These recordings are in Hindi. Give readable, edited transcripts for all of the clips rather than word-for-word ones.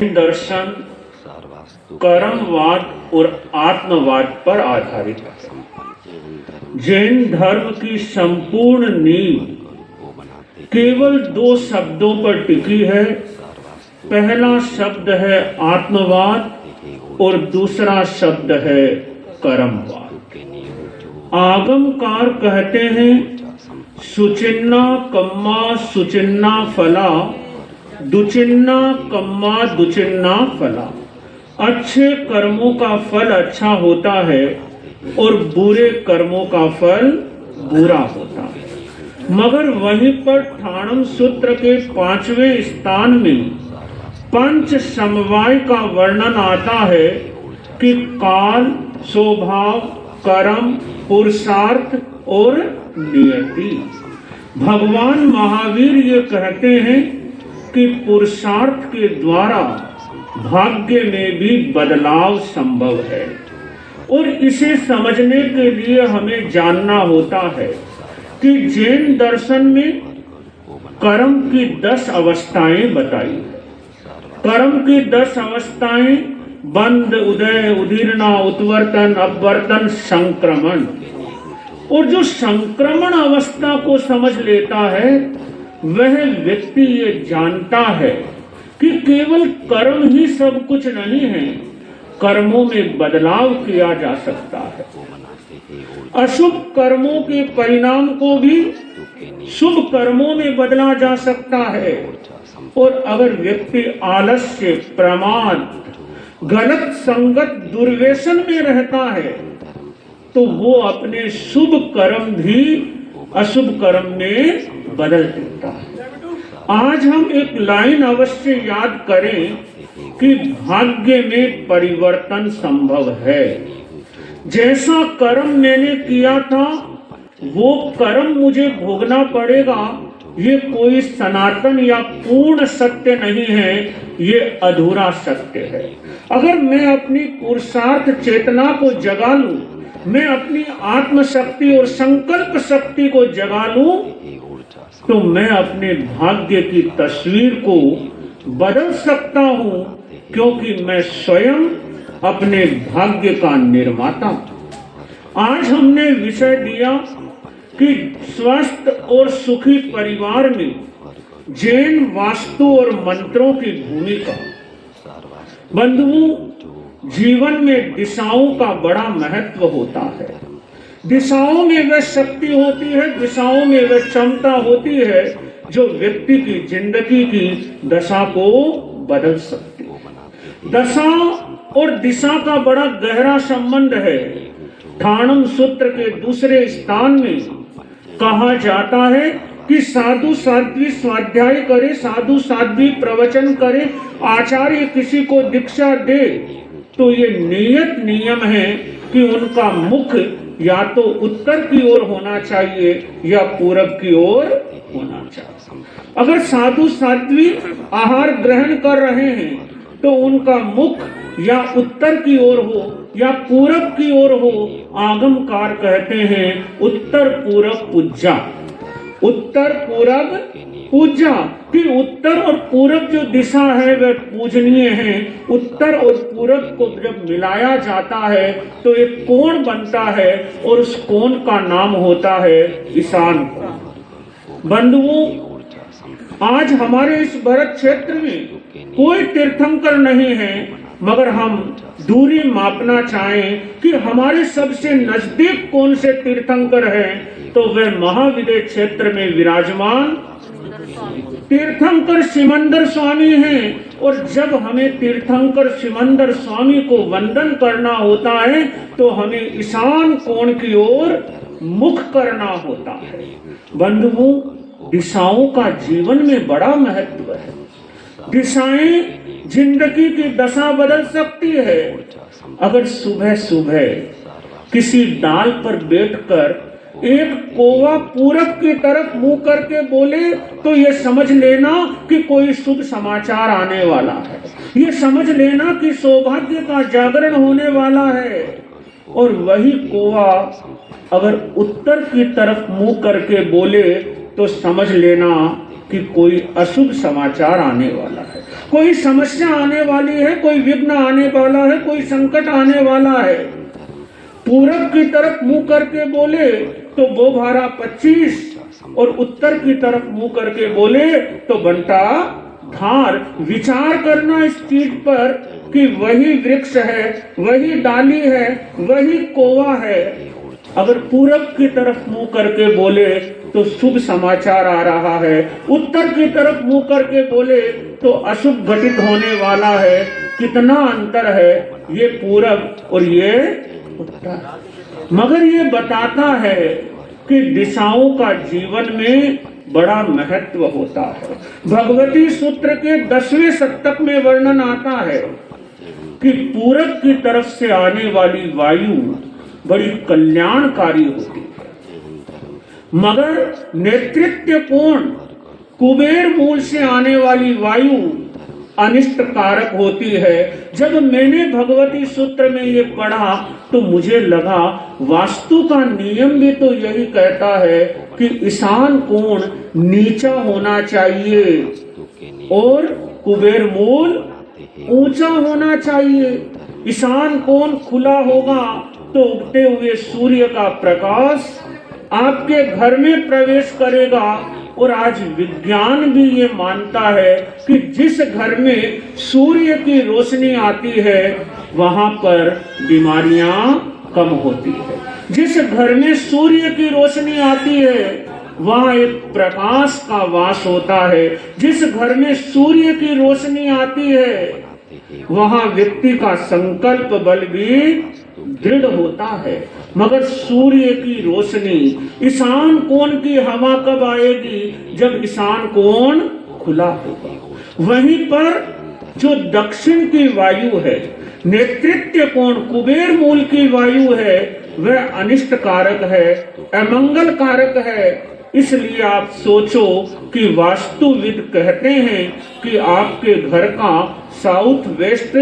दर्शन कर्मवाद और आत्मवाद पर आधारित है। जैन धर्म की संपूर्ण नींव केवल दो शब्दों पर टिकी है। पहला शब्द है आत्मवाद और दूसरा शब्द है कर्मवाद। आगमकार कहते हैं सुचिन्ना कम्मा सुचिन्ना फला, दुचिन्ना कम्मा दुचिन्ना फला। अच्छे कर्मों का फल अच्छा होता है और बुरे कर्मों का फल बुरा होता है। मगर वहीं पर ठाणम सूत्र के 5वें स्थान में पंच समवाय का वर्णन आता है कि काल, स्वभाव, कर्म, पुरुषार्थ और नियति। भगवान महावीर ये कहते हैं कि पुरुषार्थ के द्वारा भाग्य में भी बदलाव संभव है और इसे समझने के लिए हमें जानना होता है कि जैन दर्शन में कर्म की 10 अवस्थाएं बताई है। कर्म की 10 अवस्थाएं बंध, उदय, उदीर्णा, उत्वर्तन, अपवर्तन, संक्रमण। और जो संक्रमण अवस्था को समझ लेता है वह व्यक्ति ये जानता है कि केवल कर्म ही सब कुछ नहीं है, कर्मों में बदलाव किया जा सकता है। अशुभ कर्मों के परिणाम को भी शुभ कर्मों में बदला जा सकता है। और अगर व्यक्ति आलस्य, प्रमाद, गलत संगत, दुर्व्यसन में रहता है तो वो अपने शुभ कर्म भी अशुभ कर्म में बदल देता है। आज हम एक लाइन अवश्य याद करें कि भाग्य में परिवर्तन संभव है। जैसा कर्म मैंने किया था वो कर्म मुझे भोगना पड़ेगा, ये कोई सनातन या पूर्ण सत्य नहीं है, ये अधूरा सत्य है। अगर मैं अपनी पुरुषार्थ चेतना को जगा लूं, मैं अपनी आत्म शक्ति और संकल्प शक्ति को जगा लूं, तो मैं अपने भाग्य की तस्वीर को बदल सकता हूं, क्योंकि मैं स्वयं अपने भाग्य का निर्माता हूं। आज हमने विषय दिया कि स्वस्थ और सुखी परिवार में जैन वास्तु और मंत्रों की भूमिका। बंधुओं, जीवन में दिशाओं का बड़ा महत्व होता है। दिशाओं में वह शक्ति होती है, दिशाओं में वह क्षमता होती है जो व्यक्ति की जिंदगी की दशा को बदल सकती है। दशा और दिशा का बड़ा गहरा संबंध है। ठाणम सूत्र के दूसरे स्थान में कहा जाता है कि साधु साध्वी स्वाध्याय करे, साधु साध्वी प्रवचन करे, आचार्य किसी को दीक्षा दे तो ये नियत नियम है कि उनका मुख या तो उत्तर की ओर होना चाहिए या पूरब की ओर होना चाहिए। अगर साधु साध्वी आहार ग्रहण कर रहे हैं तो उनका मुख या उत्तर की ओर हो या पूरब की ओर हो। आगमकार कहते हैं उत्तर पूरब पूज्या, उत्तर पूरब पूज्या, कि उत्तर और पूरब जो दिशा है वह पूजनीय है। उत्तर और पूरब को जब मिलाया जाता है तो एक कोण बनता है और उस कोण का नाम होता है ईशान कोण। बंधुओं, आज हमारे इस भरत क्षेत्र में कोई तीर्थंकर नहीं है, मगर हम दूरी मापना चाहें कि हमारे सबसे नजदीक कौन से तीर्थंकर हैं, तो वह महाविदय क्षेत्र में विराजमान तीर्थंकर सिमंदर स्वामी हैं। और जब हमें तीर्थंकर सिमंदर स्वामी को वंदन करना होता है तो हमें ईशान कोण की ओर मुख करना होता है। बंधुओं, दिशाओं का जीवन में बड़ा महत्व है। दिशाएं जिंदगी की दशा बदल सकती है। अगर सुबह सुबह किसी डाल पर बैठकर एक कौवा पूरब की तरफ मुंह करके बोले तो ये समझ लेना कि कोई शुभ समाचार आने वाला है। ये समझ लेना कि सौभाग्य का जागरण होने वाला है। और वही कौवा अगर उत्तर की तरफ मुंह करके बोले तो समझ लेना कि कोई अशुभ समाचार आने वाला है। कोई समस्या आने वाली है, कोई विघ्न आने वाला है, कोई संकट आने वाला है। पूरब की तरफ मुंह करके बोले तो वो भारा 25 और उत्तर की तरफ मुंह करके बोले तो बनता धार। विचार करना इस चीज पर कि वही वृक्ष है, वही डाली है, वही कोवा है। अगर पूरब की तरफ मुंह करके बोले तो शुभ समाचार आ रहा है, उत्तर की तरफ मुंह करके बोले तो अशुभ घटित होने वाला है। कितना अंतर है ये पूरब और ये उत्तर। मगर ये बताता है कि दिशाओं का जीवन में बड़ा महत्व होता है। भगवती सूत्र के 10वें शतक में वर्णन आता है कि पूरब की तरफ से आने वाली वायु बड़ी कल्याणकारी होती है, मगर नेतृत्व कोण कुबेर मूल से आने वाली वायु अनिष्ट कारक होती है। जब मैंने भगवती सूत्र में ये पढ़ा तो मुझे लगा वास्तु का नियम भी तो यही कहता है कि ईशान कोण नीचा होना चाहिए और कुबेर मूल ऊंचा होना चाहिए। ईशान कोण खुला होगा तो उगते हुए सूर्य का प्रकाश आपके घर में प्रवेश करेगा। और आज विज्ञान भी ये मानता है कि जिस घर में सूर्य की रोशनी आती है वहां पर बीमारियां कम होती है। जिस घर में सूर्य की रोशनी आती है वहां एक प्रकाश का वास होता है। जिस घर में सूर्य की रोशनी आती है वहां व्यक्ति का संकल्प बल भी दृढ़ होता है। मगर सूर्य की रोशनी, ईशान कोण की हवा कब आएगी? जब ईशान कोण खुला होगा। वहीं पर जो दक्षिण की वायु है, नेतृत्व कोण कुबेर मूल की वायु है, वह अनिष्ट कारक है, अमंगल कारक है। इसलिए आप सोचो कि वास्तुविद कहते हैं कि आपके घर का साउथ वेस्ट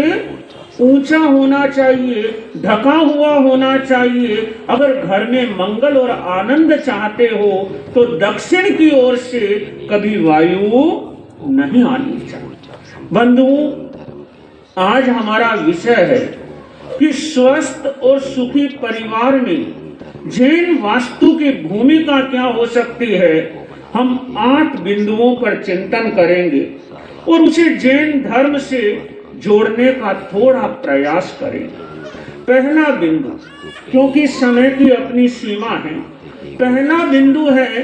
ऊंचा होना चाहिए, ढका हुआ होना चाहिए। अगर घर में मंगल और आनंद चाहते हो तो दक्षिण की ओर से कभी वायु नहीं आनी चाहिए। बंधुओं, आज हमारा विषय है कि स्वस्थ और सुखी परिवार में जैन वास्तु की भूमिका क्या हो सकती है। हम 8 बिंदुओं पर चिंतन करेंगे और उसे जैन धर्म से जोड़ने का थोड़ा प्रयास करेंगे। पहला बिंदु, क्योंकि समय की अपनी सीमा है, पहला बिंदु है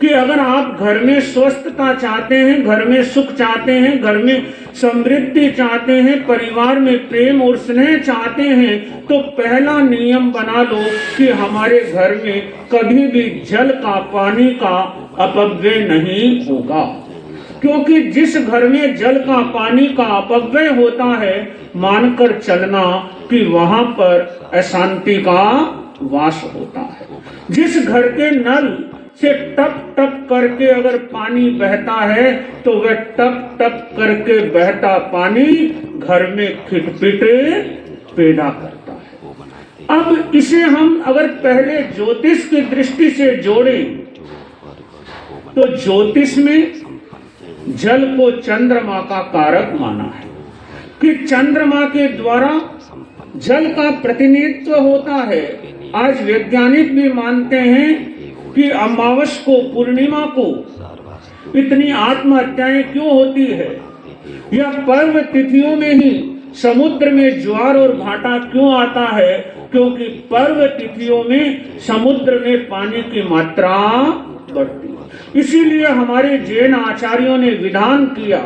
कि अगर आप घर में स्वस्थता चाहते हैं, घर में सुख चाहते हैं, घर में समृद्धि चाहते हैं, परिवार में प्रेम और स्नेह चाहते हैं, तो पहला नियम बना लो कि हमारे घर में कभी भी जल का, पानी का अपव्यय नहीं होगा। क्योंकि जिस घर में जल का, पानी का अपव्यय होता है, मानकर चलना कि वहां पर अशांति का वास होता है। जिस घर के नल से टप टप करके अगर पानी बहता है तो वह टप टप करके बहता पानी घर में खिटपिट पैदा करता है। अब इसे हम अगर पहले ज्योतिष की दृष्टि से जोड़ें तो ज्योतिष में जल को चंद्रमा का कारक माना है कि चंद्रमा के द्वारा जल का प्रतिनिधित्व होता है। आज वैज्ञानिक भी मानते हैं कि अमावस को, पूर्णिमा को इतनी आत्महत्याएं क्यों होती है, या पर्व तिथियों में ही समुद्र में ज्वार और भाटा क्यों आता है? क्योंकि पर्व तिथियों में समुद्र में पानी की मात्रा बढ़ती है। इसीलिए हमारे जैन आचार्यों ने विधान किया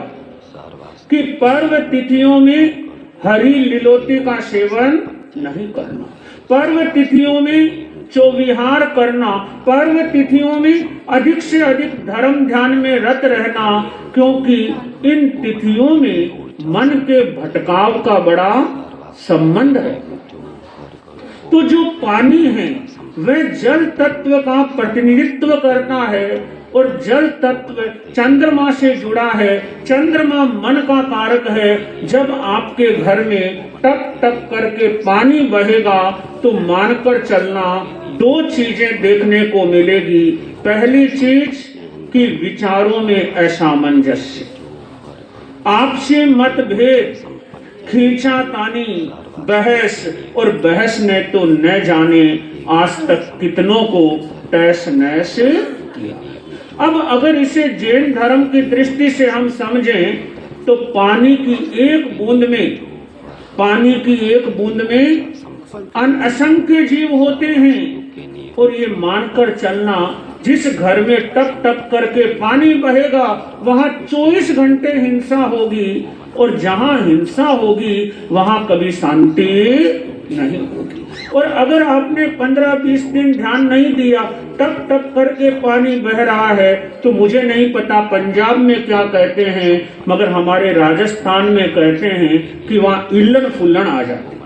कि पर्व तिथियों में हरी लिलोटी का सेवन नहीं करना, पर्व तिथियों में चौविहार करना, पर्व तिथियों में अधिक से अधिक धर्म ध्यान में रत रहना, क्योंकि इन तिथियों में मन के भटकाव का बड़ा संबंध है। तो जो पानी है वह जल तत्व का प्रतिनिधित्व करता है और जल तत्व चंद्रमा से जुड़ा है। चंद्रमा मन का कारक है। जब आपके घर में टप टप करके पानी बहेगा तो मानकर चलना 2 चीजें देखने को मिलेगी। पहली चीज कि विचारों में असामंजस्य, आपसे मतभेद, खींचातानी, बहस, और बहस ने तो न जाने आज तक कितनों को तहस नहस किया। अब अगर इसे जैन धर्म की दृष्टि से हम समझें तो पानी की एक बूंद में असंख्य जीव होते हैं, और ये मानकर चलना जिस घर में टप टप करके पानी बहेगा वहां 24 घंटे हिंसा होगी, और जहां हिंसा होगी वहां कभी शांति नहीं होगी। और अगर आपने 15-20 दिन ध्यान नहीं दिया, टप टप करके पानी बह रहा है, तो मुझे नहीं पता पंजाब में क्या कहते हैं, मगर हमारे राजस्थान में कहते हैं कि वहाँ इल्लन फुल्लन आ जाती है।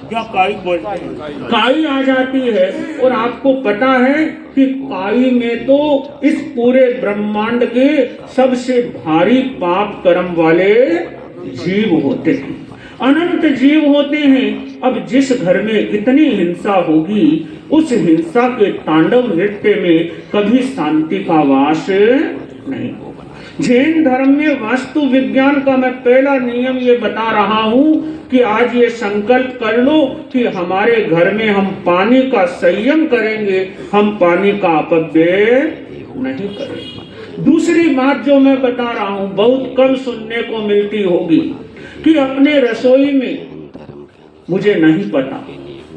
क्या काई बोलते हैं? काई आ जाती है। और आपको पता है कि काई में तो इस पूरे ब्रह्मांड के सबसे भारी पाप कर्म वाले जीव होते हैं, अनंत जीव होते हैं। अब जिस घर में इतनी हिंसा होगी, उस हिंसा के तांडव नृत्य में कभी शांति का वास नहीं होगा। जैन धर्म में वास्तु विज्ञान का मैं पहला नियम ये बता रहा हूँ कि आज ये संकल्प कर लो कि हमारे घर में हम पानी का संयम करेंगे, हम पानी का अपव्यय नहीं करेंगे। दूसरी बात जो मैं बता रहा हूँ, बहुत कम सुनने को मिलती होगी कि अपने रसोई में, मुझे नहीं पता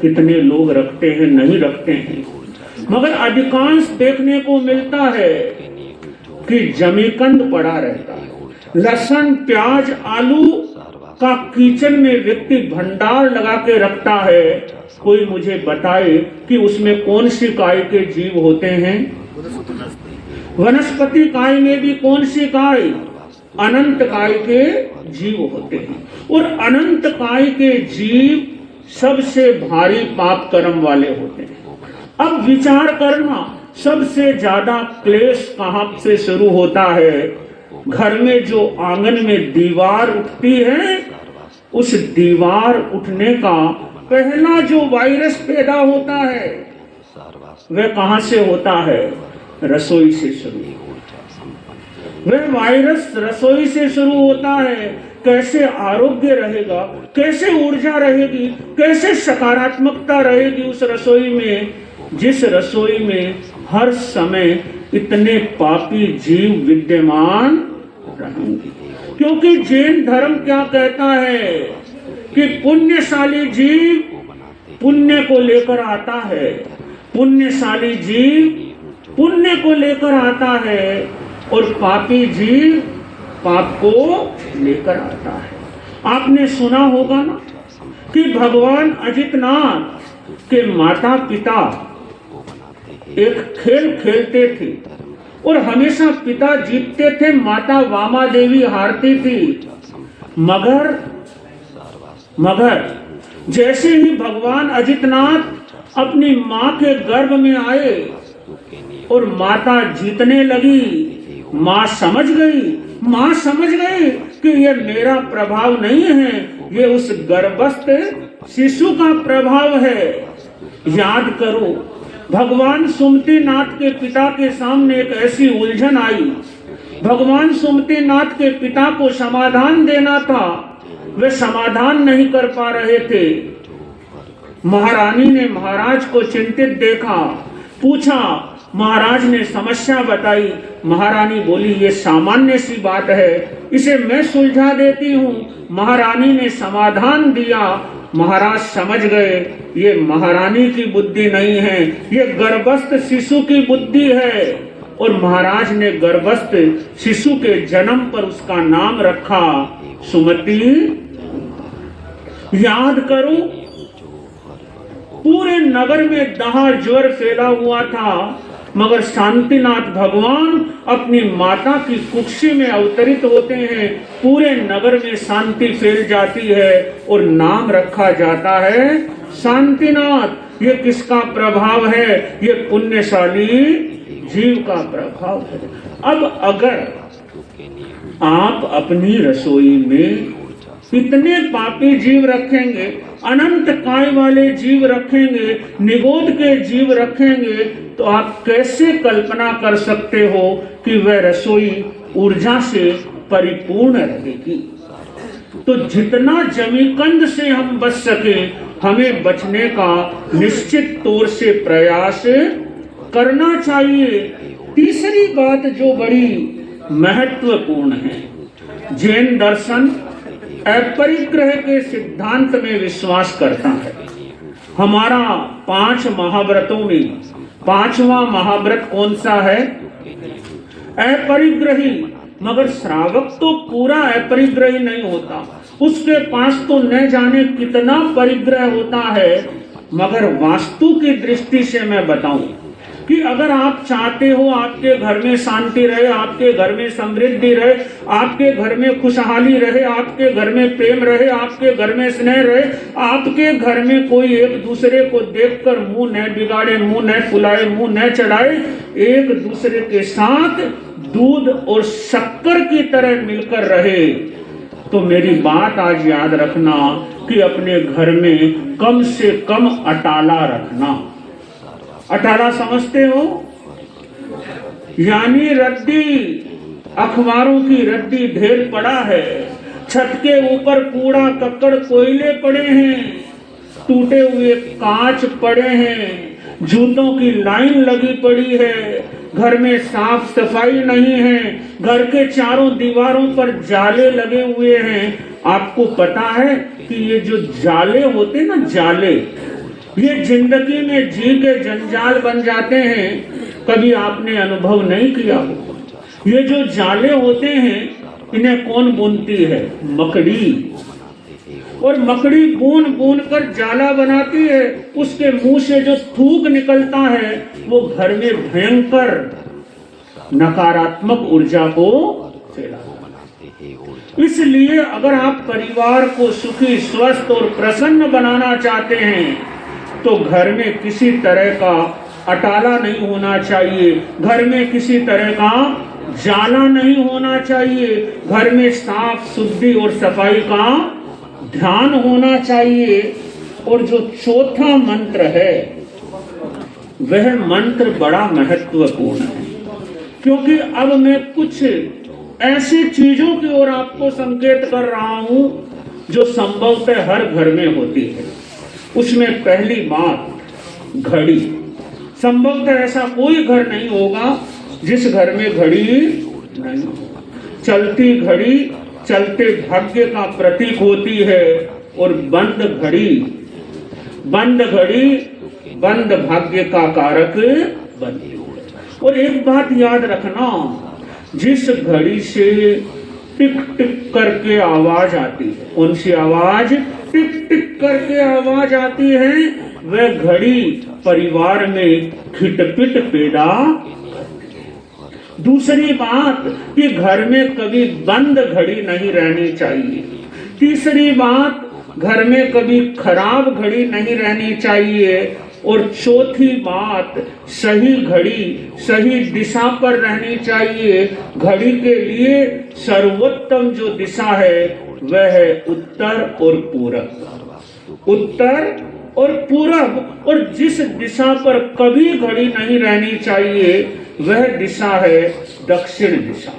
कितने लोग रखते हैं नहीं रखते हैं, मगर अधिकांश देखने को मिलता है कि जमीकंद पड़ा रहता है। लहसुन, प्याज, आलू का किचन में व्यक्ति भंडार लगा के रखता है। कोई मुझे बताए कि उसमें कौन सी काय के जीव होते हैं? वनस्पति काय में भी कौन सी काय? अनंत काय के जीव होते हैं। और अनंत काय के जीव सबसे भारी पाप कर्म वाले होते हैं। अब विचार करना, सबसे ज्यादा क्लेश कहां से शुरू होता है? घर में जो आंगन में दीवार उठती है, उस दीवार उठने का पहला जो वायरस पैदा होता है वह कहां से होता है? रसोई से शुरू। वह वायरस रसोई से शुरू होता है। कैसे आरोग्य रहेगा, कैसे ऊर्जा रहेगी, कैसे सकारात्मकता रहेगी उस रसोई में, जिस रसोई में हर समय इतने पापी जीव विद्यमान रहेंगे। क्योंकि जैन धर्म क्या कहता है कि पुण्यशाली जीव पुण्य को लेकर आता है, पुण्यशाली जीव पुण्य को लेकर आता है, और पापी जीव पाप को लेकर आता है। आपने सुना होगा ना कि भगवान अजितनाथ के माता पिता एक खेल खेलते थे और हमेशा पिता जीतते थे, माता वामा देवी हारती थी। मगर जैसे ही भगवान अजितनाथ अपनी माँ के गर्भ में आए और माता जीतने लगी, माँ समझ गई कि ये मेरा प्रभाव नहीं है, ये उस गर्भस्थ शिशु का प्रभाव है। याद करो, भगवान सुमतिनाथ के पिता के सामने एक ऐसी उलझन आई। भगवान सुमतिनाथ के पिता को समाधान देना था, वे समाधान नहीं कर पा रहे थे। महारानी ने महाराज को चिंतित देखा, पूछा, महाराज ने समस्या बताई। महारानी बोली, ये सामान्य सी बात है, इसे मैं सुलझा देती हूँ। महारानी ने समाधान दिया। महाराज समझ गए ये महारानी की बुद्धि नहीं है, ये गर्भस्थ शिशु की बुद्धि है। और महाराज ने गर्भस्थ शिशु के जन्म पर उसका नाम रखा सुमति। याद करो, पूरे नगर में दहा ज्वर फैला हुआ था, मगर शांतिनाथ भगवान अपनी माता की कुक्षी में अवतरित होते हैं, पूरे नगर में शांति फैल जाती है और नाम रखा जाता है शांतिनाथ। ये किसका प्रभाव है? ये पुण्यशाली जीव का प्रभाव है। अब अगर आप अपनी रसोई में इतने पापी जीव रखेंगे, अनंत काय वाले जीव रखेंगे, निगोद के जीव रखेंगे, तो आप कैसे कल्पना कर सकते हो कि वह रसोई ऊर्जा से परिपूर्ण रहेगी। तो जितना जमीकंद से हम बच सके, हमें बचने का निश्चित तौर से प्रयास करना चाहिए। तीसरी बात जो बड़ी महत्वपूर्ण है, जैन दर्शन अपरिग्रह के सिद्धांत में विश्वास करता है। हमारा 5 महाव्रतों में 5वां महाव्रत कौन सा है? अपरिग्रही। मगर श्रावक तो पूरा अपरिग्रही नहीं होता, उसके पास तो न जाने कितना परिग्रह होता है। मगर वास्तु की दृष्टि से मैं बताऊं कि अगर आप चाहते हो आपके घर में शांति रहे, आपके घर में समृद्धि रहे, आपके घर में खुशहाली रहे, आपके घर में प्रेम रहे, आपके घर में स्नेह रहे, आपके घर में कोई एक दूसरे को देखकर मुंह न बिगाड़े, मुंह न फुलाए, मुंह न चढ़ाए, एक दूसरे के साथ दूध और शक्कर की तरह मिलकर रहे, तो मेरी बात आज याद रखना कि अपने घर में कम से कम अटाला रखना। अटाला समझते हो? यानी रद्दी, अखबारों की रद्दी ढेर पड़ा है, छत के ऊपर कूड़ा कक्कड़ कोयले पड़े हैं, टूटे हुए कांच पड़े हैं, जूतों की लाइन लगी पड़ी है, घर में साफ सफाई नहीं है, घर के चारों दीवारों पर जाले लगे हुए हैं। आपको पता है कि ये जो जाले होते हैं ना, जाले, ये जिंदगी में जी के जंजाल बन जाते हैं। कभी आपने अनुभव नहीं किया हो? ये जो जाले होते हैं, इन्हें कौन बुनती है? मकड़ी। और मकड़ी बून बून कर जाला बनाती है, उसके मुंह से जो थूक निकलता है वो घर में भयंकर नकारात्मक ऊर्जा को फैलाता है। इसलिए अगर आप परिवार को सुखी, स्वस्थ और प्रसन्न बनाना चाहते हैं तो घर में किसी तरह का अटाला नहीं होना चाहिए, घर में किसी तरह का जाला नहीं होना चाहिए, घर में साफ शुद्धि और सफाई का ध्यान होना चाहिए। और जो चौथा मंत्र है वह मंत्र बड़ा महत्वपूर्ण है, क्योंकि अब मैं कुछ ऐसी चीजों की ओर आपको संकेत कर रहा हूं जो संभवतः हर घर में होती है। उसमें पहली बात घड़ी। संभवतः ऐसा कोई घर नहीं होगा जिस घर में घड़ी नहीं हो। चलती घड़ी चलते भाग्य का प्रतीक होती है, और बंद घड़ी बंद भाग्य का कारक बनती है। और एक बात याद रखना, जिस घड़ी से टिक टिक करके आवाज आती है, कौन सी आवाज? टिक टिक करके आवाज आती है, वह घड़ी परिवार में खिटपिट पैदा। दूसरी बात कि घर में कभी बंद घड़ी नहीं रहनी चाहिए। तीसरी बात, घर में कभी खराब घड़ी नहीं रहनी चाहिए। और चौथी बात, सही घड़ी सही दिशा पर रहनी चाहिए। घड़ी के लिए सर्वोत्तम जो दिशा है वह है उत्तर और पूरब। उत्तर और पूरब। और जिस दिशा पर कभी घड़ी नहीं रहनी चाहिए वह दिशा है दक्षिण दिशा।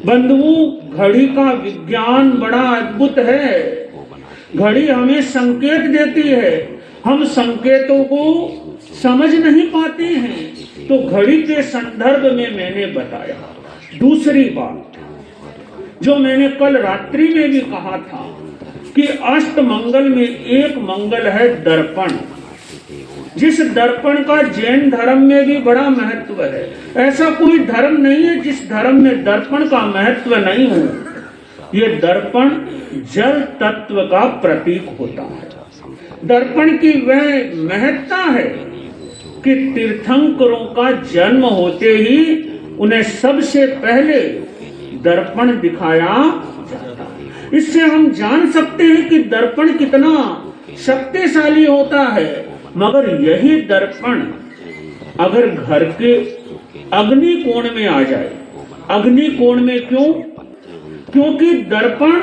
बंधुओं, घड़ी का विज्ञान बड़ा अद्भुत है। घड़ी हमें संकेत देती है, हम संकेतों को समझ नहीं पाते हैं, तो घड़ी के संदर्भ में मैंने बताया। दूसरी बात जो मैंने कल रात्रि में भी कहा था कि अष्ट मंगल में एक मंगल है दर्पण, जिस दर्पण का जैन धर्म में भी बड़ा महत्व है। ऐसा कोई धर्म नहीं है जिस धर्म में दर्पण का महत्व नहीं हो। ये दर्पण जल तत्व का प्रतीक होता है। दर्पण की वह महत्ता है कि तीर्थंकरों का जन्म होते ही उन्हें सबसे पहले दर्पण दिखाया जाता है। इससे हम जान सकते हैं कि दर्पण कितना शक्तिशाली होता है। मगर यही दर्पण अगर घर के अग्नि कोण में आ जाए, अग्नि कोण में क्यों? क्योंकि दर्पण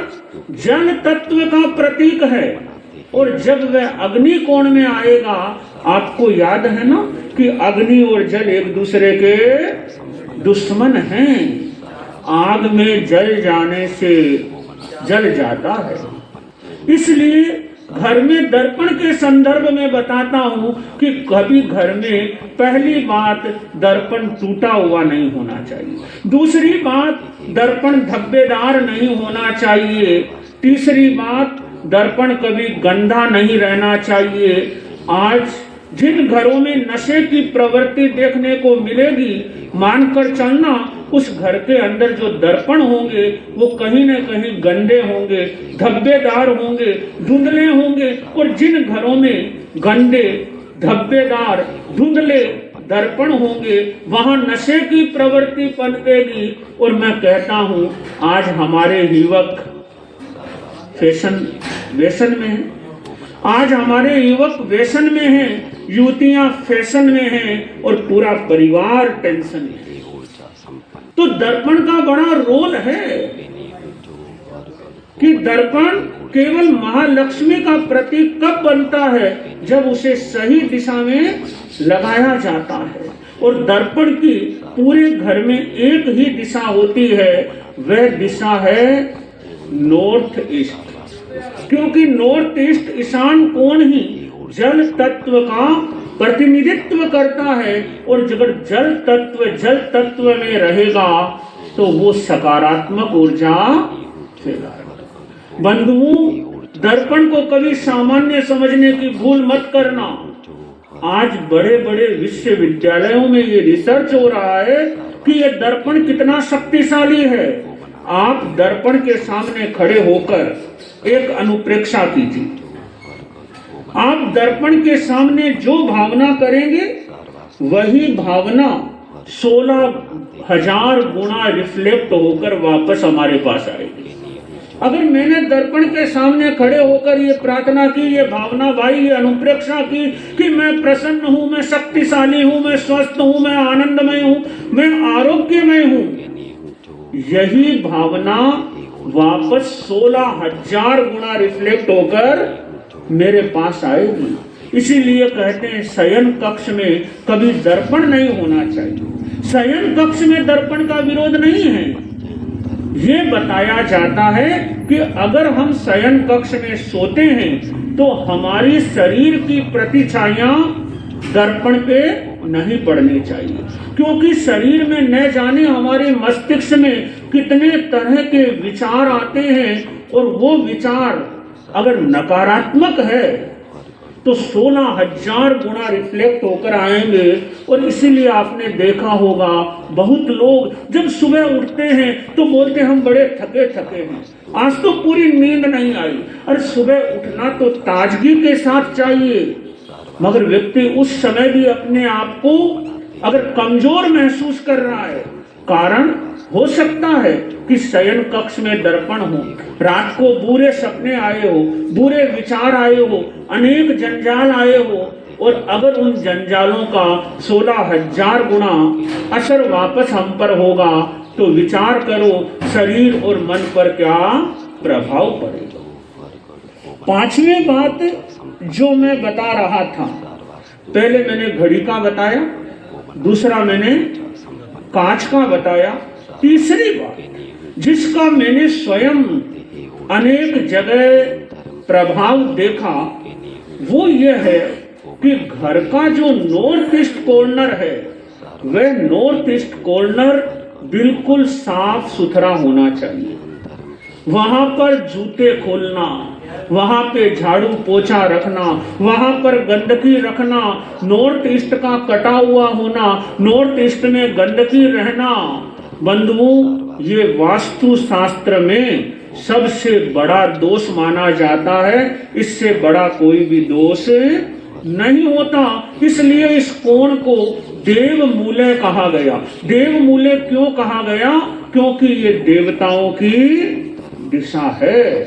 जल तत्व का प्रतीक है, और जब वह अग्नि कोण में आएगा, आपको याद है ना कि अग्नि और जल एक दूसरे के दुश्मन हैं। आग में जल जाने से जल जाता है। इसलिए घर में दर्पण के संदर्भ में बताता हूँ कि कभी घर में पहली बात दर्पण टूटा हुआ नहीं होना चाहिए। दूसरी बात दर्पण धब्बेदार नहीं होना चाहिए। तीसरी बात दर्पण कभी गंदा नहीं रहना चाहिए। आज जिन घरों में नशे की प्रवृत्ति देखने को मिलेगी, मानकर चलना उस घर के अंदर जो दर्पण होंगे वो कहीं न कहीं गंदे होंगे, धब्बेदार होंगे, धुंधले होंगे। और जिन घरों में गंदे, धब्बेदार, धुंधले दर्पण होंगे वहां नशे की प्रवृत्ति पनपेगी। और मैं कहता हूं आज हमारे युवक व्यसन में है, आज हमारे युवक व्यसन में हैं, युवतियां फैशन में हैं और पूरा परिवार टेंशन में है। तो दर्पण का बड़ा रोल है कि दर्पण केवल महालक्ष्मी का प्रतीक कब बनता है, जब उसे सही दिशा में लगाया जाता है। और दर्पण की पूरे घर में एक ही दिशा होती है, वह दिशा है नॉर्थ ईस्ट। क्योंकि नॉर्थ ईस्ट ईशान कोण ही जल तत्व का प्रतिनिधित्व करता है। और अगर जल तत्व में रहेगा तो वो सकारात्मक ऊर्जा फैलाएगा। बंधुओं, दर्पण को कभी सामान्य समझने की भूल मत करना। आज बड़े बड़े विश्वविद्यालयों में ये रिसर्च हो रहा है कि ये दर्पण कितना शक्तिशाली है। आप दर्पण के सामने खड़े होकर एक अनुप्रेक्षा कीजिए। आप दर्पण के सामने जो भावना करेंगे वही भावना 16,000 गुना रिफ्लेक्ट होकर वापस हमारे पास आएगी। अगर मैंने दर्पण के सामने खड़े होकर ये प्रार्थना की, ये भावना भाई, ये अनुप्रेक्षा की कि मैं प्रसन्न हूँ, मैं शक्तिशाली हूँ, मैं स्वस्थ हूँ, मैं आनंदमय हूँ, मैं आरोग्यमय हूँ, यही भावना वापस 16,000 गुना रिफ्लेक्ट होकर मेरे पास आएगी। इसीलिए कहते हैं शयन कक्ष में कभी दर्पण नहीं होना चाहिए। शयन कक्ष में दर्पण का विरोध नहीं है। ये बताया जाता है कि अगर हम शयन कक्ष में सोते हैं तो हमारी शरीर की प्रतिछाया दर्पण पे नहीं पड़नी चाहिए। क्योंकि शरीर में न जाने हमारे मस्तिष्क में कितने तरह के विचार आते हैं और वो विचार अगर नकारात्मक है तो 16,000 गुना रिफ्लेक्ट होकर आएंगे। और इसीलिए आपने देखा होगा बहुत लोग जब सुबह उठते हैं तो बोलते हैं हम बड़े थके हैं, आज तो पूरी नींद नहीं आई। अरे सुबह उठना तो ताजगी के साथ चाहिए, मगर व्यक्ति उस समय भी अपने आप को अगर कमजोर महसूस कर रहा है, कारण हो सकता है कि शयन कक्ष में दर्पण हो, रात को बुरे सपने आए हो, बुरे विचार आए हो, अनेक जंजाल आए हो। और अगर उन जंजालों का 16,000 गुना असर वापस हम पर होगा तो विचार करो शरीर और मन पर क्या प्रभाव पड़ेगा। पांचवी बात जो मैं बता रहा था, पहले मैंने घड़ी का बताया, दूसरा मैंने कांच का बताया, तीसरी बात जिसका मैंने स्वयं अनेक जगह प्रभाव देखा वो ये है कि घर का जो नॉर्थ ईस्ट कॉर्नर है वह नॉर्थ ईस्ट कॉर्नर बिल्कुल साफ सुथरा होना चाहिए। वहां पर जूते खोलना, वहां पे झाड़ू पोछा रखना, वहां पर गंदगी रखना, नॉर्थ ईस्ट का कटा हुआ होना, नॉर्थ ईस्ट में गंदगी रहना, बंधुओं ये वास्तु शास्त्र में सबसे बड़ा दोष माना जाता है। इससे बड़ा कोई भी दोष नहीं होता। इसलिए इस कोण को देव मूल्य कहा गया। देव मूल्य क्यों कहा गया? क्योंकि ये देवताओं की दिशा है।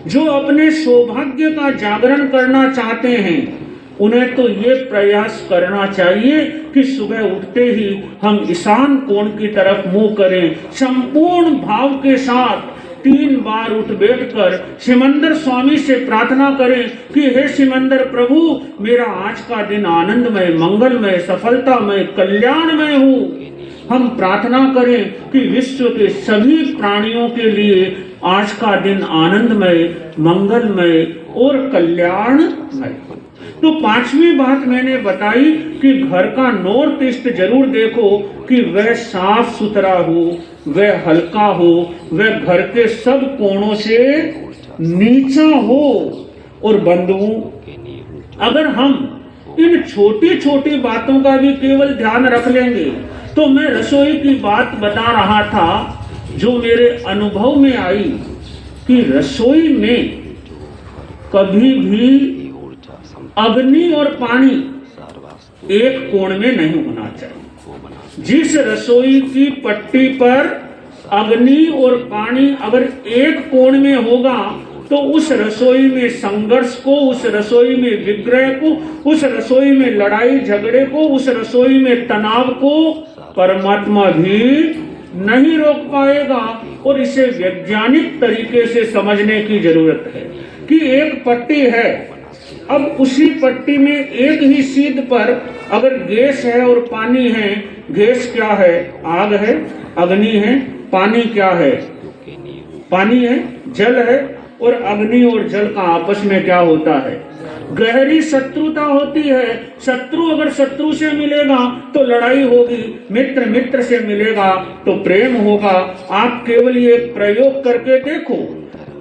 जो अपने सौभाग्य का जागरण करना चाहते हैं उन्हें तो ये प्रयास करना चाहिए कि सुबह उठते ही हम ईशान कोण की तरफ मुंह करें, संपूर्ण भाव के साथ 3 बार उठ बैठकर सिमंदर स्वामी से प्रार्थना करें कि हे सिमंदर प्रभु, मेरा आज का दिन आनंदमय, मंगलमय, सफलतामय, कल्याणमय हो। हम प्रार्थना करें कि विश्व के सभी प्राणियों के लिए आज का दिन आनंदमय, मंगलमय और कल्याणमय। तो पांचवी बात मैंने बताई कि घर का नॉर्थ ईस्ट जरूर देखो कि वह साफ सुथरा हो, वह हल्का हो, वह घर के सब कोणों से नीचा हो। और बंधुओं, अगर हम इन छोटी छोटी बातों का भी केवल ध्यान रख लेंगे, तो मैं रसोई की बात बता रहा था जो मेरे अनुभव में आई कि रसोई में कभी भी अग्नि और पानी एक कोण में नहीं होना चाहिए। जिस रसोई की पट्टी पर अग्नि और पानी अगर एक कोण में होगा तो उस रसोई में संघर्ष को, उस रसोई में विग्रह को, उस रसोई में लड़ाई झगड़े को, उस रसोई में तनाव को परमात्मा भी नहीं रोक पाएगा। और इसे वैज्ञानिक तरीके से समझने की जरूरत है कि एक पट्टी है, अब उसी पट्टी में एक ही सीध पर अगर गैस है और पानी है, गैस क्या है? आग है, अग्नि है। पानी क्या है? पानी है, जल है। और अग्नि और जल का आपस में क्या होता है? गहरी शत्रुता होती है। शत्रु अगर शत्रु से मिलेगा तो लड़ाई होगी, मित्र मित्र से मिलेगा तो प्रेम होगा। आप केवल ये प्रयोग करके देखो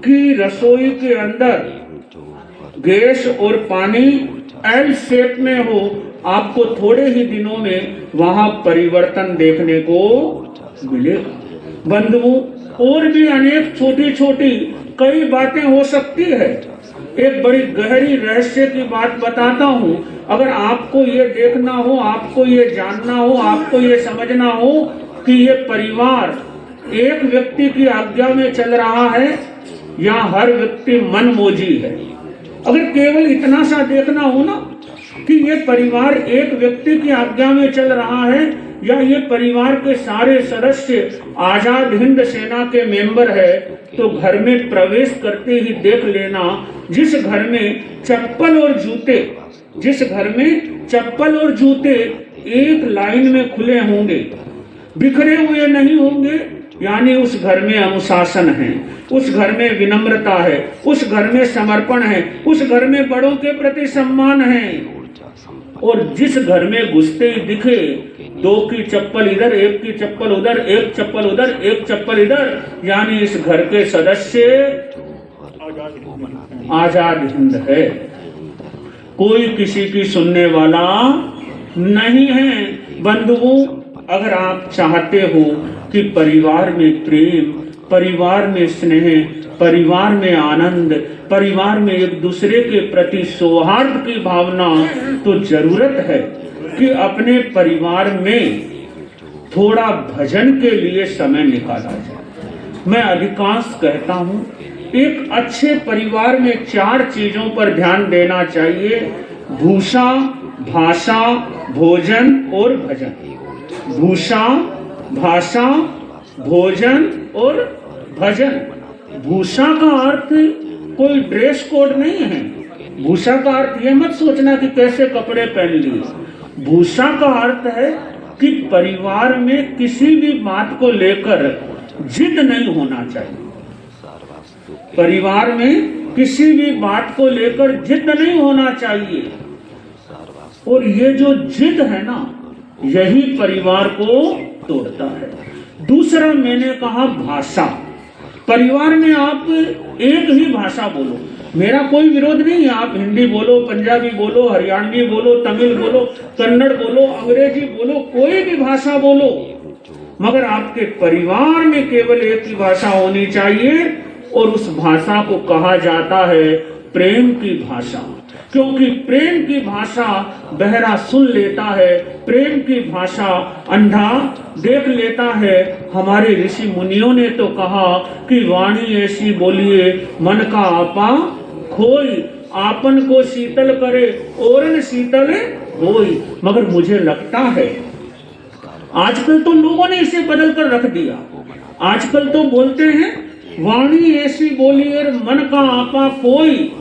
कि रसोई के अंदर गैस और पानी एल शेप में हो, आपको थोड़े ही दिनों में वहां परिवर्तन देखने को मिलेगा। बंधुओं, और भी अनेक छोटी छोटी कई बातें हो सकती है। एक बड़ी गहरी रहस्य की बात बताता हूँ। अगर आपको ये देखना हो, आपको ये जानना हो, आपको ये समझना हो कि ये परिवार एक व्यक्ति की आज्ञा में चल रहा है या हर व्यक्ति मनमोजी है, अगर केवल इतना सा देखना हो ना कि ये परिवार एक व्यक्ति की आज्ञा में चल रहा है या ये परिवार के सारे सदस्य आजाद हिंद सेना के मेंबर है, तो घर में प्रवेश करते ही देख लेना, जिस घर में चप्पल और जूते, जिस घर में चप्पल और जूते एक लाइन में खुले होंगे, बिखरे हुए नहीं होंगे, यानी उस घर में अनुशासन है, उस घर में विनम्रता है, उस घर में समर्पण है, उस घर में बड़ों के प्रति सम्मान है। और जिस घर में घुसते ही दिखे दो की चप्पल इधर, एक की चप्पल उधर, एक चप्पल उधर, एक चप्पल इधर, यानी इस घर के सदस्य आजाद हिंद है, कोई किसी की सुनने वाला नहीं है। बंधुओं, अगर आप चाहते हो कि परिवार में प्रेम, परिवार में स्नेह, परिवार में आनंद, परिवार में एक दूसरे के प्रति सौहार्द की भावना, तो जरूरत है कि अपने परिवार में थोड़ा भजन के लिए समय निकाला जाए। मैं अधिकांश कहता हूँ एक अच्छे परिवार में 4 चीजों पर ध्यान देना चाहिए: भूषा, भाषा, भोजन और भजन। भूषा, भाषा, भोजन और भजन। भूषा का अर्थ कोई ड्रेस कोड नहीं है। भूषा का अर्थ ये मत सोचना कि कैसे कपड़े पहन लिए। भूषा का अर्थ है कि परिवार में किसी भी बात को लेकर जिद नहीं होना चाहिए। परिवार में किसी भी बात को लेकर जिद नहीं होना चाहिए। और ये जो जिद है ना, यही परिवार को तोड़ता है। दूसरा मैंने कहा भाषा। परिवार में आप एक ही भाषा बोलो, मेरा कोई विरोध नहीं है, आप हिंदी बोलो, पंजाबी बोलो, हरियाणवी बोलो, तमिल बोलो, कन्नड़ बोलो, अंग्रेजी बोलो, कोई भी भाषा बोलो, मगर आपके परिवार में केवल एक ही भाषा होनी चाहिए। और उस भाषा को कहा जाता है प्रेम की भाषा, क्योंकि प्रेम की भाषा बहरा सुन लेता है, प्रेम की भाषा अंधा देख लेता है। हमारे ऋषि मुनियों ने तो कहा कि वाणी ऐसी बोलिए मन का आपा खोई, आपन को शीतल करे और शीतल होई। मगर मुझे लगता है आजकल तो लोगों ने इसे बदल कर रख दिया। आजकल तो बोलते हैं वाणी ऐसी बोलिए मन का आपा कोई,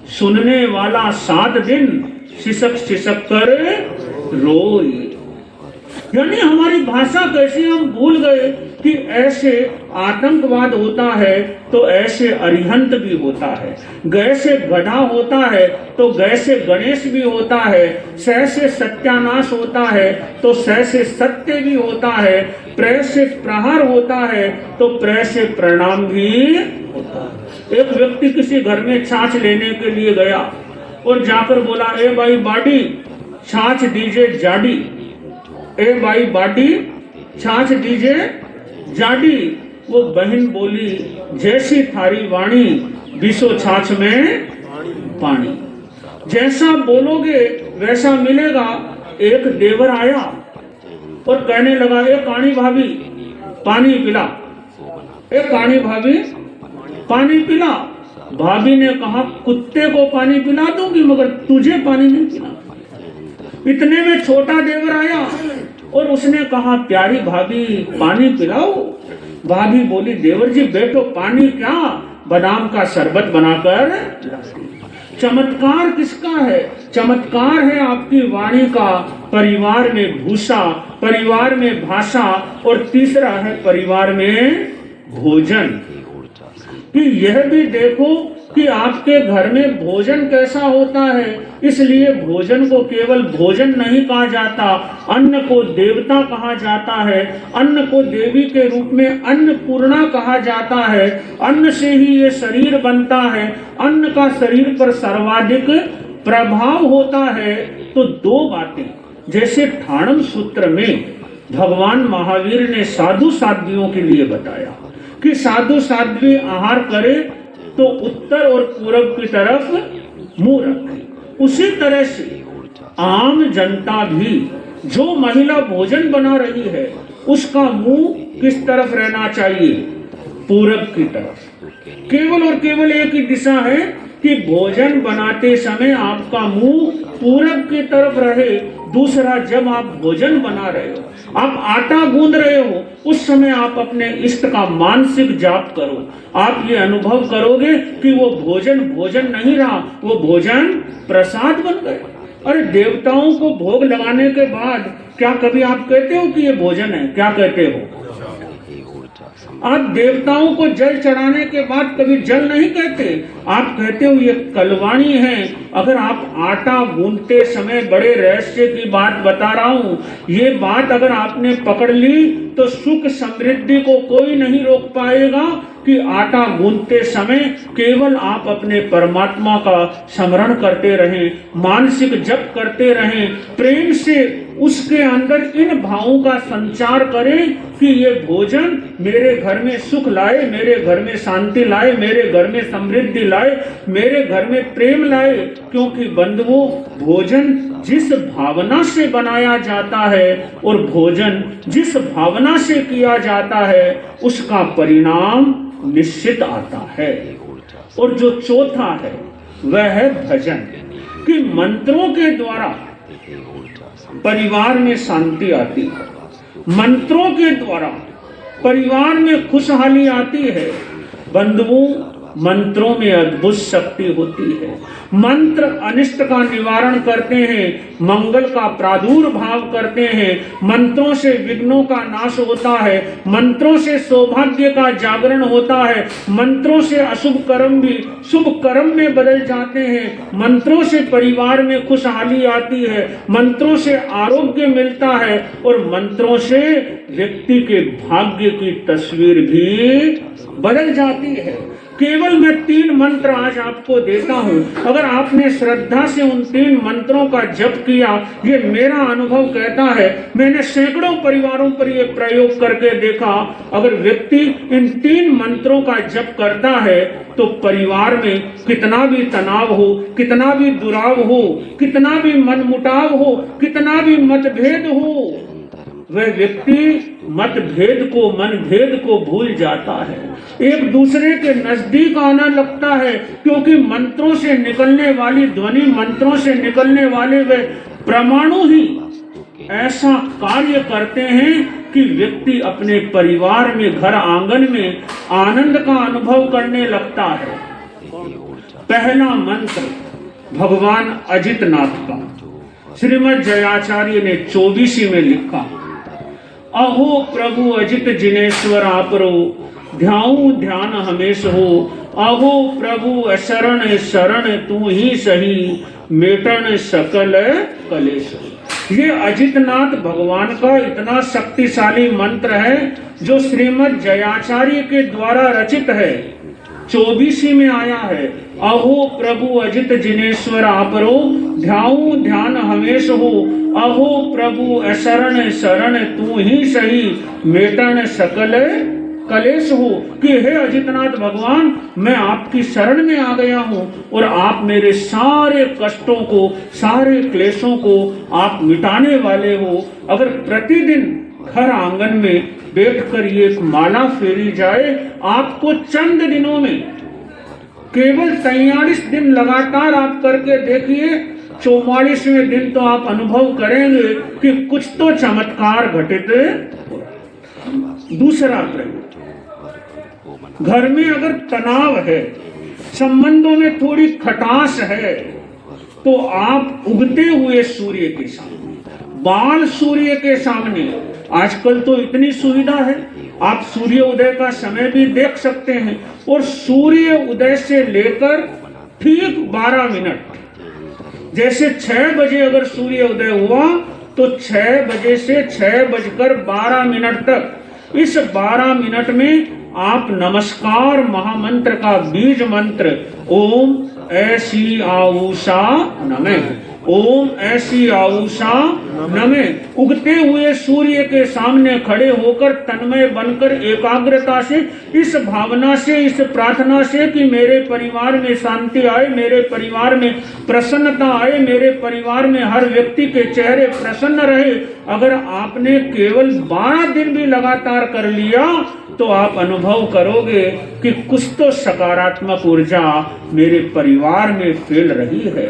सुनने वाला 7 दिन सिसक सिसक कर रोई। यानी हमारी भाषा कैसी, हम भूल गए कि ऐसे आतंकवाद होता है तो ऐसे अरिहंत भी होता है, गै से गधा होता है तो गै से गणेश भी होता है, सह से सत्यानाश होता है तो सह से सत्य भी होता है, प्रय से प्रहार होता है तो प्रय से प्रणाम भी होता है। एक व्यक्ति किसी घर में छाछ लेने के लिए गया और जाकर बोला, ए भाई बाडी छाछ दीजिए जाडी, ए भाई बाडी छाछ दीजिए जाडी। वो बहन बोली, जैसी थारी वाणी बीसो छाछ में पानी। जैसा बोलोगे वैसा मिलेगा। एक देवर आया और कहने लगा, ए काणी भाभी पानी पिला, ए काणी भाभी पानी पिला। भाभी ने कहा, कुत्ते को पानी पिला दूंगी मगर तुझे पानी नहीं पिला। इतने में छोटा देवर आया और उसने कहा, प्यारी भाभी पानी पिलाओ। भाभी बोली, देवर जी बैठो, पानी क्या, बादाम का शरबत बनाकर। चमत्कार किसका है? चमत्कार है आपकी वाणी का, परिवार में भूषा, परिवार में भाषा, और तीसरा है परिवार में भोजन। कि यह भी देखो कि आपके घर में भोजन कैसा होता है। इसलिए भोजन को केवल भोजन नहीं कहा जाता, अन्न को देवता कहा जाता है, अन्न को देवी के रूप में अन्नपूर्णा कहा जाता है। अन्न से ही ये शरीर बनता है, अन्न का शरीर पर सर्वाधिक प्रभाव होता है। तो दो बातें, जैसे ठाणम सूत्र में भगवान महावीर ने साधु साध्वियों के लिए बताया कि साधु साध्वी आहार करे तो उत्तर और पूरब की तरफ मुंह रखे, उसी तरह से आम जनता भी जो महिला भोजन बना रही है उसका मुंह किस तरफ रहना चाहिए? पूरब की तरफ। केवल और केवल एक ही दिशा है कि भोजन बनाते समय आपका मुंह पूरब की तरफ रहे। दूसरा, जब आप भोजन बना रहे हो, आप आटा गूंद रहे हो, उस समय आप अपने इष्ट का मानसिक जाप करो। आप ये अनुभव करोगे कि वो भोजन भोजन नहीं रहा, वो भोजन प्रसाद बन गए। अरे देवताओं को भोग लगाने के बाद क्या कभी आप कहते हो कि ये भोजन है? क्या कहते हो? आप देवताओं को जल चढ़ाने के बाद कभी जल नहीं कहते, आप कहते हो ये कलवाणी है। अगर आप आटा गूंदते समय, बड़े रहस्य की बात बता रहा हूँ, ये बात अगर आपने पकड़ ली तो सुख समृद्धि को कोई नहीं रोक पाएगा कि आटा गूंदते समय केवल आप अपने परमात्मा का स्मरण करते रहें, मानसिक जप करते रहें, प्रेम से उसके अंदर इन भावों का संचार करें कि ये भोजन मेरे घर में सुख लाए, मेरे घर में शांति लाए, मेरे घर में समृद्धि लाए, मेरे घर में प्रेम लाए। क्योंकि बंधुओं, भोजन जिस भावना से बनाया जाता है और भोजन जिस भावना से किया जाता है उसका परिणाम निश्चित आता है। और जो चौथा है वह है भजन, कि मंत्रों के द्वारा परिवार में शांति आती है, मंत्रों के द्वारा परिवार में खुशहाली आती है। बंधुओं, मंत्रों में अद्भुत शक्ति होती है। मंत्र अनिष्ट का निवारण करते हैं, मंगल का प्रादुर्भाव करते हैं, मंत्रों से विघ्नों का नाश होता है, मंत्रों से सौभाग्य का जागरण होता है, मंत्रों से अशुभ कर्म भी शुभ कर्म में बदल जाते हैं, मंत्रों से परिवार में खुशहाली आती है, मंत्रों से आरोग्य मिलता है और मंत्रों से व्यक्ति के भाग्य की तस्वीर भी बदल जाती है। केवल मैं 3 मंत्र आज आपको देता हूं, अगर आपने श्रद्धा से उन 3 मंत्रों का जप किया, ये मेरा अनुभव कहता है, मैंने सैकड़ों परिवारों पर ये प्रयोग करके देखा, अगर व्यक्ति इन 3 मंत्रों का जप करता है तो परिवार में कितना भी तनाव हो, कितना भी दुराव हो, कितना भी मनमुटाव हो, कितना भी मतभेद हो, वह व्यक्ति मतभेद को, मनभेद को भूल जाता है, एक दूसरे के नजदीक आना लगता है। क्योंकि मंत्रों से निकलने वाली ध्वनि, मंत्रों से निकलने वाले वे परमाणु ही ऐसा कार्य करते हैं कि व्यक्ति अपने परिवार में, घर आंगन में आनंद का अनुभव करने लगता है। पहला मंत्र भगवान अजितनाथ का, श्रीमद् जयाचार्य ने 24 में लिखा, अहो प्रभु अजित जिनेश्वर आपरो, ध्याऊ ध्यान हमेश हो। अहो प्रभु अशरण शरण तू ही सही, मेटन सकल कलेश हो। ये अजितनाथ भगवान का इतना शक्तिशाली मंत्र है जो श्रीमद् जयाचार्य के द्वारा रचित है, 24 में आया है। अहो प्रभु अजित जिनेश्वर आपरो, ध्याऊ ध्यान हमेश हो। अहो प्रभु अशरण शरण तू ही सही, मेटन सकल कलेश हो। कि हे अजितनाथ भगवान, मैं आपकी शरण में आ गया हूँ और आप मेरे सारे कष्टों को, सारे क्लेशों को आप मिटाने वाले हो। अगर प्रतिदिन घर आंगन में बैठकर ये एक माला फेरी जाए, आपको चंद दिनों में, केवल 43 दिन लगातार आप करके देखिए, 44वें दिन तो आप अनुभव करेंगे कि कुछ तो चमत्कार घटित हो। दूसरा प्रयोग, घर में अगर तनाव है, संबंधों में थोड़ी खटास है, तो आप उगते हुए सूर्य के सामने, बाल सूर्य के सामने, आजकल तो इतनी सुविधा है, आप सूर्य उदय का समय भी देख सकते हैं, और सूर्य उदय से लेकर ठीक 12 मिनट, जैसे 6 बजे अगर सूर्य उदय हुआ तो 6 बजे से 6:12 तक, इस 12 मिनट में आप नमस्कार महामंत्र का बीज मंत्र ओम ऐसी आऊषा नमः, ओम ऐसी आऊषा नमः, उगते हुए सूर्य के सामने खड़े होकर तन्मय बनकर एकाग्रता से, इस भावना से, इस प्रार्थना से कि मेरे परिवार में शांति आए, मेरे परिवार में प्रसन्नता आए, मेरे परिवार में हर व्यक्ति के चेहरे प्रसन्न रहे। अगर आपने केवल 12 दिन भी लगातार कर लिया तो आप अनुभव करोगे कि कुछ तो सकारात्मक ऊर्जा मेरे परिवार में फैल रही है,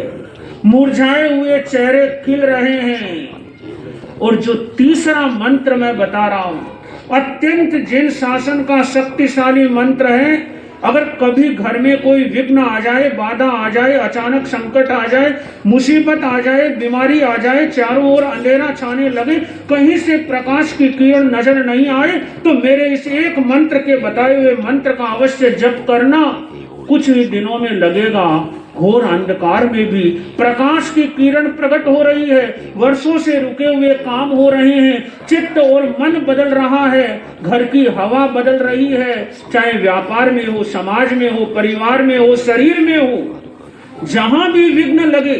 मुरझाए हुए चेहरे खिल रहे हैं। और जो तीसरा मंत्र मैं बता रहा हूं, अत्यंत जिन शासन का शक्तिशाली मंत्र है। अगर कभी घर में कोई विघ्न आ जाए, बाधा आ जाए, अचानक संकट आ जाए, मुसीबत आ जाए, बीमारी आ जाए, चारों ओर अंधेरा छाने लगे, कहीं से प्रकाश की किरण नजर नहीं आए, तो मेरे इस एक मंत्र के बताए हुए मंत्र का अवश्य जप करना। कुछ ही दिनों में लगेगा घोर अंधकार में भी प्रकाश की किरण प्रकट हो रही है, वर्षों से रुके हुए काम हो रहे हैं, चित्त और मन बदल रहा है, घर की हवा बदल रही है, चाहे व्यापार में हो, समाज में हो, परिवार में हो, शरीर में हो, जहां भी विघ्न लगे,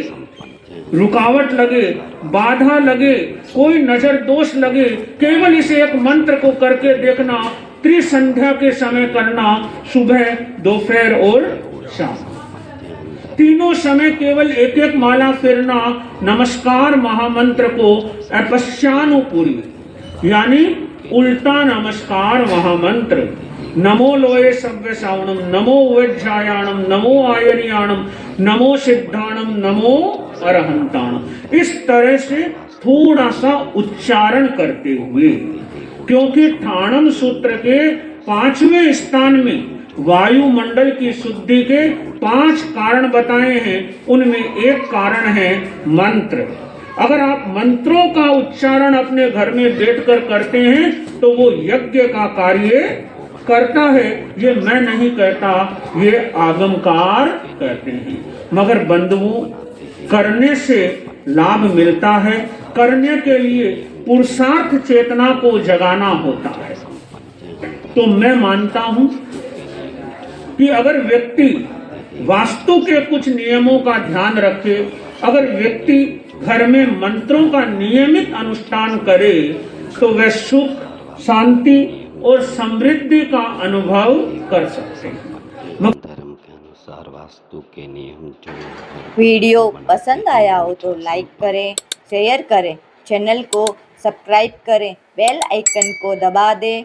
रुकावट लगे, बाधा लगे, कोई नजर दोष लगे, केवल इस एक मंत्र को करके देखना। त्रिसंध्या के समय करना, सुबह, दोपहर और शाम, तीनों समय केवल एक एक माला फेरना नमस्कार महामंत्र को अपश्यानुपूरी, यानी उल्टा नमस्कार महामंत्र। नमो लोये सव्य सावणम, नमो वज्रायाणम, नमो आयनियाणम, नमो सिद्धाणम, नमो अरहंताणम। इस तरह से थोड़ा सा उच्चारण करते हुए, क्योंकि ठाणम सूत्र के 5वें स्थान में वायुमंडल की शुद्धि के 5 कारण बताए हैं, उनमें एक कारण है मंत्र। अगर आप मंत्रों का उच्चारण अपने घर में बैठकर करते हैं तो वो यज्ञ का कार्य करता है। ये मैं नहीं कहता, ये आगमकार कहते हैं। मगर बंधुओं, करने से लाभ मिलता है, करने के लिए पुरुषार्थ चेतना को जगाना होता है। तो मैं मानता हूं कि अगर व्यक्ति वास्तु के कुछ नियमों का ध्यान रखे, अगर व्यक्ति घर में मंत्रों का नियमित अनुष्ठान करे, तो वह सुख, शांति और समृद्धि का अनुभव कर सकते हैं। धर्म के अनुसार वास्तु के नियम जो वीडियो पसंद आया हो तो लाइक करें, शेयर करें, चैनल को सब्सक्राइब करें, बेल आइकन को दबा दें